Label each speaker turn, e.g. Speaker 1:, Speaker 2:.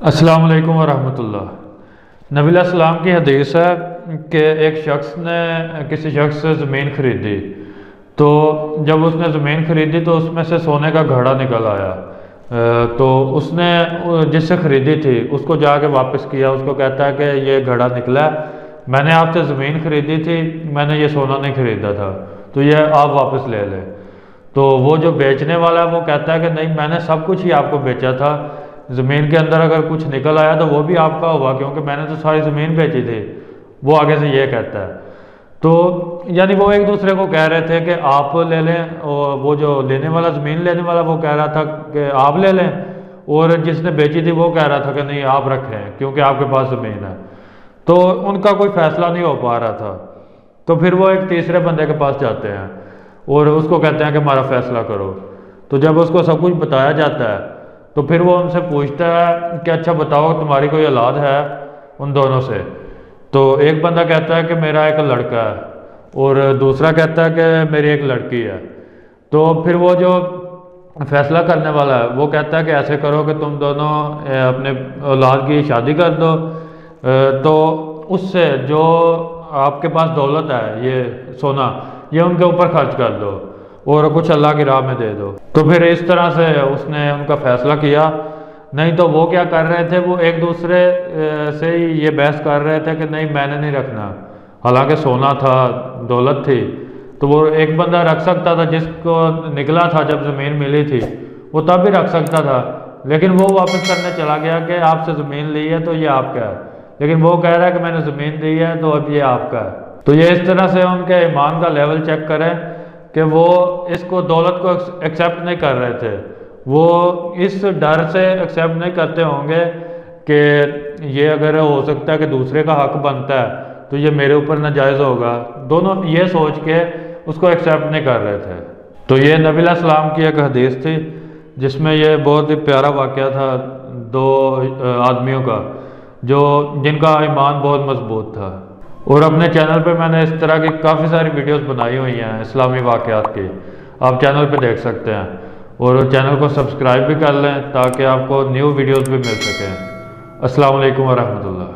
Speaker 1: السلام علیکم ورحمۃ اللہ۔ نبی علیہ السلام کی حدیث ہے کہ ایک شخص نے کسی شخص سے زمین خریدی، تو جب اس نے زمین خریدی تو اس میں سے سونے کا گھڑا نکل آیا، تو اس نے جس سے خریدی تھی اس کو جا کے واپس کیا، اس کو کہتا ہے کہ یہ گھڑا نکلا ہے، میں نے آپ سے زمین خریدی تھی، میں نے یہ سونا نہیں خریدا تھا، تو یہ آپ واپس لے لیں۔ تو وہ جو بیچنے والا ہے وہ کہتا ہے کہ نہیں، میں نے سب کچھ ہی آپ کو بیچا تھا، زمین کے اندر اگر کچھ نکل آیا تو وہ بھی آپ کا ہوا، کیونکہ میں نے تو ساری زمین بیچی تھی۔ وہ آگے سے یہ کہتا ہے، تو یعنی وہ ایک دوسرے کو کہہ رہے تھے کہ آپ لے لیں، اور وہ جو لینے والا زمین لینے والا وہ کہہ رہا تھا کہ آپ لے لیں، اور جس نے بیچی تھی وہ کہہ رہا تھا کہ نہیں آپ رکھیں کیونکہ آپ کے پاس زمین ہے۔ تو ان کا کوئی فیصلہ نہیں ہو پا رہا تھا، تو پھر وہ ایک تیسرے بندے کے پاس جاتے ہیں اور اس کو کہتے ہیں کہ ہمارا فیصلہ کرو۔ تو جب اس کو سب کچھ بتایا جاتا ہے تو پھر وہ ان سے پوچھتا ہے کہ اچھا بتاؤ تمہاری کوئی اولاد ہے ان دونوں سے؟ تو ایک بندہ کہتا ہے کہ میرا ایک لڑکا ہے، اور دوسرا کہتا ہے کہ میری ایک لڑکی ہے۔ تو پھر وہ جو فیصلہ کرنے والا ہے وہ کہتا ہے کہ ایسے کرو کہ تم دونوں اپنے اولاد کی شادی کر دو، تو اس سے جو آپ کے پاس دولت ہے یہ سونا، یہ ان کے اوپر خرچ کر دو اور کچھ اللہ کی راہ میں دے دو۔ تو پھر اس طرح سے اس نے ان کا فیصلہ کیا۔ نہیں تو وہ کیا کر رہے تھے، وہ ایک دوسرے سے ہی یہ بحث کر رہے تھے کہ نہیں میں نے نہیں رکھنا، حالانکہ سونا تھا، دولت تھی، تو وہ ایک بندہ رکھ سکتا تھا، جس کو نکلا تھا جب زمین ملی تھی وہ تب بھی رکھ سکتا تھا، لیکن وہ واپس کرنے چلا گیا کہ آپ سے زمین لی ہے تو یہ آپ کا ہے، لیکن وہ کہہ رہا ہے کہ میں نے زمین دی ہے تو اب یہ آپ کا ہے۔ تو یہ اس طرح سے ان کے ایمان کا لیول چیک کریں کہ وہ اس کو دولت کو ایکسیپٹ نہیں کر رہے تھے، وہ اس ڈر سے ایکسیپٹ نہیں کرتے ہوں گے کہ یہ اگر ہو سکتا ہے کہ دوسرے کا حق بنتا ہے تو یہ میرے اوپر ناجائز ہوگا، دونوں یہ سوچ کے اس کو ایکسیپٹ نہیں کر رہے تھے۔ تو یہ نبی علیہ السلام کی ایک حدیث تھی جس میں یہ بہت ہی پیارا واقعہ تھا دو آدمیوں کا جن کا ایمان بہت مضبوط تھا۔ اور اپنے چینل پہ میں نے اس طرح کی کافی ساری ویڈیوز بنائی ہوئی ہیں اسلامی واقعات کی، آپ چینل پہ دیکھ سکتے ہیں، اور چینل کو سبسکرائب بھی کر لیں تاکہ آپ کو نیو ویڈیوز بھی مل سکیں۔ السلام علیکم ورحمۃ اللہ۔